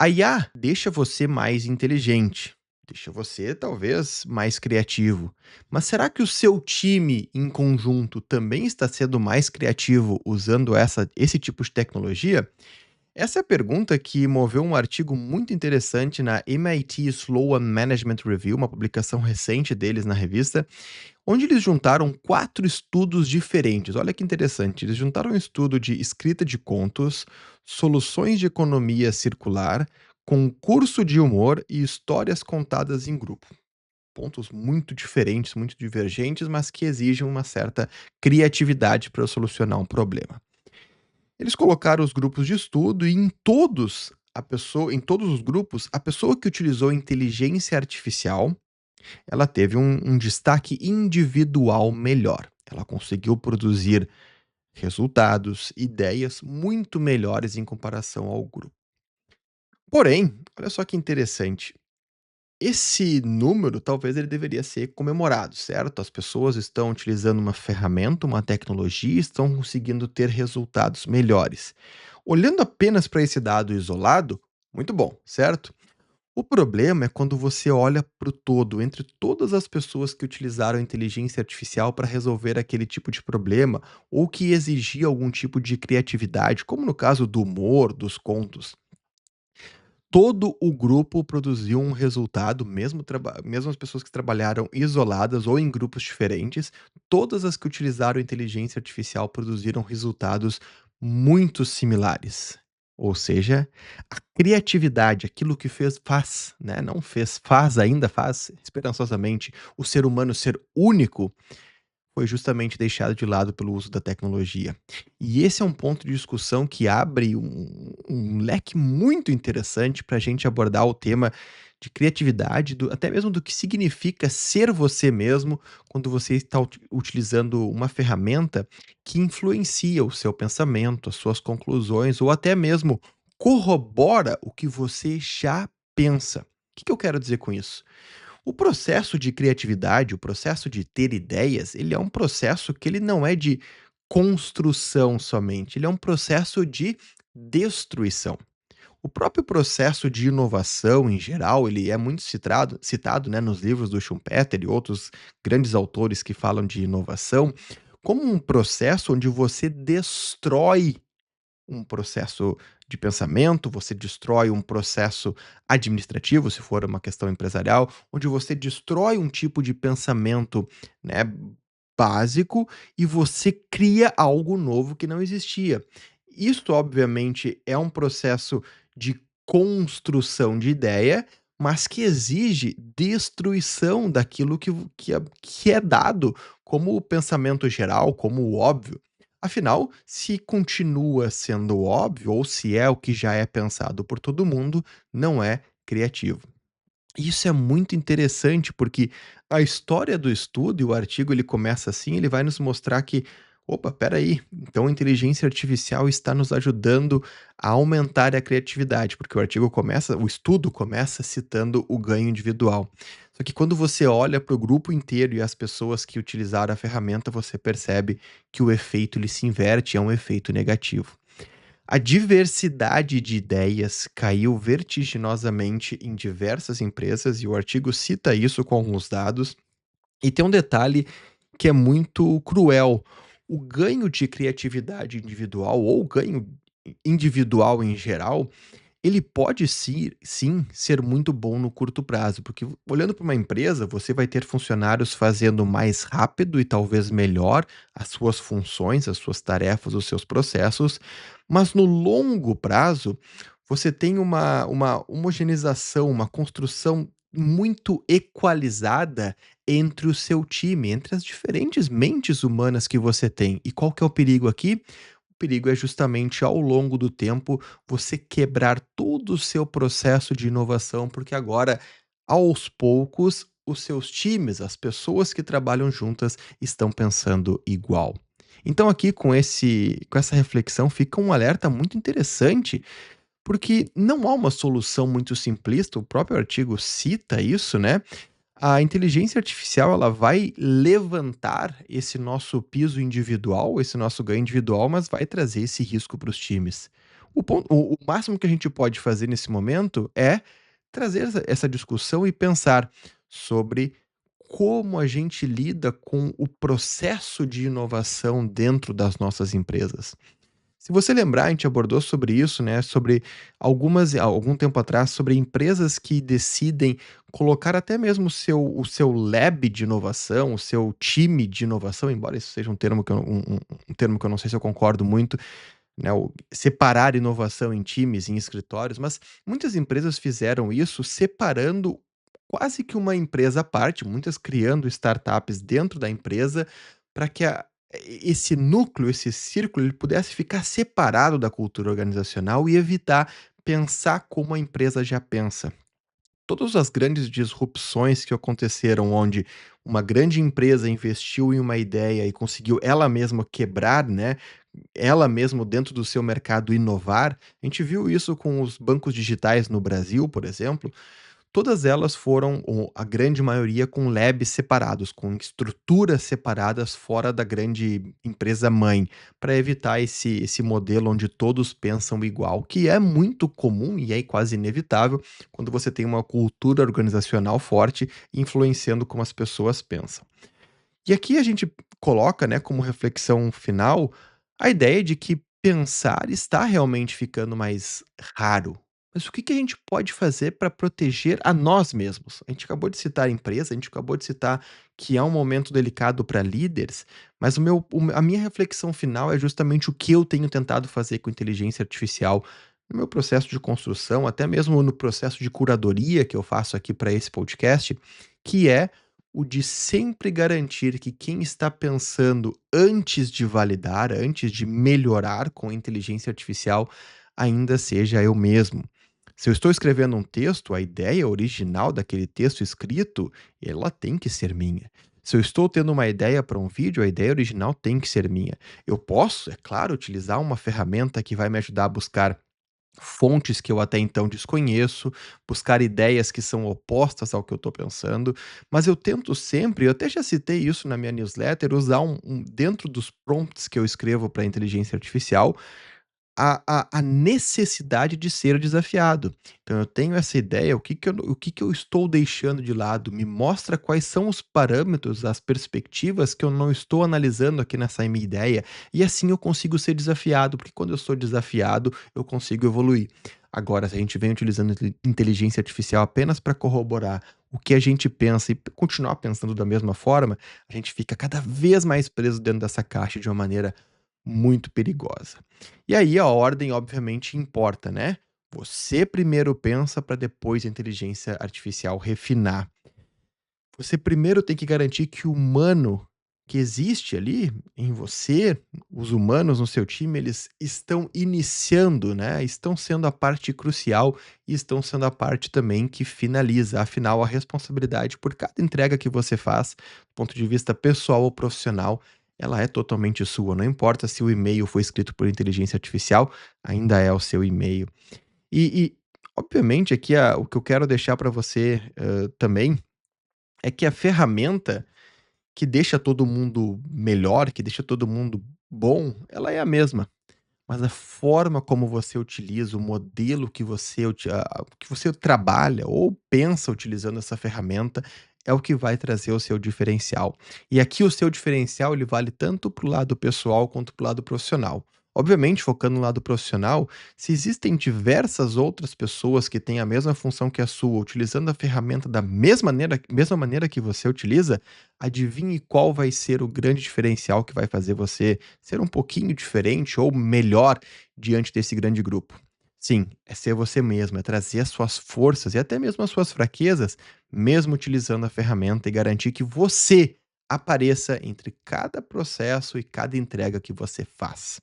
A IA deixa você mais inteligente, deixa você talvez mais criativo. Mas será que o seu time em conjunto também está sendo mais criativo usando esse tipo de tecnologia? Essa é a pergunta que moveu um artigo muito interessante na MIT Sloan Management Review, uma publicação recente deles na revista, onde eles juntaram 4 estudos diferentes. Olha que interessante, eles juntaram um estudo de escrita de contos, soluções de economia circular, concurso de humor e histórias contadas em grupo. Pontos muito diferentes, muito divergentes, mas que exigem uma certa criatividade para solucionar um problema. Eles colocaram os grupos de estudo e em todos os grupos, a pessoa que utilizou inteligência artificial ela teve um destaque individual melhor. Ela conseguiu produzir resultados, ideias muito melhores em comparação ao grupo. Porém, olha só que interessante, esse número talvez ele deveria ser comemorado, certo? As pessoas estão utilizando uma ferramenta, uma tecnologia, estão conseguindo ter resultados melhores. Olhando apenas para esse dado isolado, muito bom, certo? O problema é quando você olha para o todo, entre todas as pessoas que utilizaram a inteligência artificial para resolver aquele tipo de problema, ou que exigia algum tipo de criatividade, como no caso do humor, dos contos. Todo o grupo produziu um resultado, mesmo as pessoas que trabalharam isoladas ou em grupos diferentes, todas as que utilizaram inteligência artificial produziram resultados muito similares. Ou seja, a criatividade, aquilo que faz, né, não fez, faz, ainda faz, esperançosamente, o ser humano ser único, foi justamente deixado de lado pelo uso da tecnologia. E esse é um ponto de discussão que abre um leque muito interessante para a gente abordar o tema de criatividade, até mesmo do que significa ser você mesmo quando você está utilizando uma ferramenta que influencia o seu pensamento, as suas conclusões, ou até mesmo corrobora o que você já pensa. O que eu quero dizer com isso? O processo de criatividade, o processo de ter ideias, ele é um processo que ele não é de construção somente, ele é um processo de destruição. O próprio processo de inovação, em geral, ele é muito citado, né, nos livros do Schumpeter e outros grandes autores que falam de inovação, como um processo onde você destrói um processo de pensamento, você destrói um processo administrativo, se for uma questão empresarial, onde você destrói um tipo de pensamento, né, básico e você cria algo novo que não existia. Isso, obviamente, é um processo de construção de ideia, mas que exige destruição daquilo que é dado como o pensamento geral, como o óbvio. Afinal, se continua sendo óbvio ou se é o que já é pensado por todo mundo, não é criativo. Isso é muito interessante, porque a história do estudo e o artigo ele começa assim, ele vai nos mostrar que, opa, espera aí, então a inteligência artificial está nos ajudando a aumentar a criatividade, porque o estudo começa citando o ganho individual. Só que quando você olha para o grupo inteiro e as pessoas que utilizaram a ferramenta, você percebe que o efeito ele se inverte, é um efeito negativo. A diversidade de ideias caiu vertiginosamente em diversas empresas e o artigo cita isso com alguns dados. E tem um detalhe que é muito cruel: o ganho de criatividade individual ou o ganho individual em geral, ele pode sim ser muito bom no curto prazo, porque olhando para uma empresa, você vai ter funcionários fazendo mais rápido e talvez melhor as suas funções, as suas tarefas, os seus processos, mas no longo prazo, você tem uma homogeneização, uma construção muito equalizada entre o seu time, entre as diferentes mentes humanas que você tem. E qual que é o perigo aqui? O perigo é justamente ao longo do tempo você quebrar todo o seu processo de inovação, porque agora, aos poucos, os seus times, as pessoas que trabalham juntas, estão pensando igual. Então aqui com essa reflexão fica um alerta muito interessante, porque não há uma solução muito simplista, o próprio artigo cita isso, né, a inteligência artificial, ela vai levantar esse nosso piso individual, esse nosso ganho individual, mas vai trazer esse risco para os times. O máximo que a gente pode fazer nesse momento é trazer essa discussão e pensar sobre como a gente lida com o processo de inovação dentro das nossas empresas. Se você lembrar, a gente abordou sobre isso, né, sobre algum tempo atrás, sobre empresas que decidem colocar até mesmo o seu lab de inovação, o seu time de inovação, embora isso seja um termo que eu não sei se eu concordo muito, né, o separar inovação em times, em escritórios, mas muitas empresas fizeram isso separando quase que uma empresa à parte, muitas criando startups dentro da empresa, para que esse núcleo, esse círculo, ele pudesse ficar separado da cultura organizacional e evitar pensar como a empresa já pensa. Todas as grandes disrupções que aconteceram, onde uma grande empresa investiu em uma ideia e conseguiu ela mesma quebrar, né, ela mesma dentro do seu mercado inovar, a gente viu isso com os bancos digitais no Brasil, por exemplo. Todas elas foram, ou a grande maioria, com labs separados, com estruturas separadas fora da grande empresa mãe, para evitar esse modelo onde todos pensam igual, que é muito comum e é quase inevitável quando você tem uma cultura organizacional forte influenciando como as pessoas pensam. E aqui a gente coloca, né, como reflexão final, a ideia de que pensar está realmente ficando mais raro. Mas o que que a gente pode fazer para proteger a nós mesmos? A gente acabou de citar a empresa, a gente acabou de citar que é um momento delicado para líderes, mas a minha reflexão final é justamente o que eu tenho tentado fazer com inteligência artificial no meu processo de construção, até mesmo no processo de curadoria que eu faço aqui para esse podcast, que é o de sempre garantir que quem está pensando antes de validar, antes de melhorar com a inteligência artificial, ainda seja eu mesmo. Se eu estou escrevendo um texto, a ideia original daquele texto escrito, ela tem que ser minha. Se eu estou tendo uma ideia para um vídeo, a ideia original tem que ser minha. Eu posso, é claro, utilizar uma ferramenta que vai me ajudar a buscar fontes que eu até então desconheço, buscar ideias que são opostas ao que eu estou pensando, mas eu tento sempre, eu até já citei isso na minha newsletter, usar dentro dos prompts que eu escrevo para a inteligência artificial, a necessidade de ser desafiado. Então eu tenho essa ideia, o que que eu estou deixando de lado? Me mostra quais são os parâmetros, as perspectivas que eu não estou analisando aqui nessa minha ideia, e assim eu consigo ser desafiado, porque quando eu sou desafiado, eu consigo evoluir. Agora, se a gente vem utilizando inteligência artificial apenas para corroborar o que a gente pensa e continuar pensando da mesma forma, a gente fica cada vez mais preso dentro dessa caixa de uma maneira muito perigosa. E aí a ordem obviamente importa, né. Você primeiro pensa para depois a inteligência artificial refinar. Você primeiro tem que garantir que o humano que existe ali em você, os humanos no seu time, eles estão iniciando, né, estão sendo a parte crucial e estão sendo a parte também que finaliza. Afinal, a responsabilidade por cada entrega que você faz, do ponto de vista pessoal ou profissional, ela é totalmente sua. Não importa se o e-mail foi escrito por inteligência artificial, ainda é o seu e-mail. E obviamente aqui o que eu quero deixar para você, também, é que a ferramenta que deixa todo mundo melhor, que deixa todo mundo bom, ela é a mesma. Mas a forma como você utiliza, o modelo que você trabalha ou pensa utilizando essa ferramenta, é o que vai trazer o seu diferencial. E aqui o seu diferencial, ele vale tanto para o lado pessoal quanto para o lado profissional. Obviamente, focando no lado profissional, se existem diversas outras pessoas que têm a mesma função que a sua, utilizando a ferramenta da mesma maneira que você utiliza, adivinhe qual vai ser o grande diferencial que vai fazer você ser um pouquinho diferente ou melhor diante desse grande grupo. Sim, é ser você mesmo, é trazer as suas forças e até mesmo as suas fraquezas, mesmo utilizando a ferramenta e garantir que você apareça entre cada processo e cada entrega que você faz.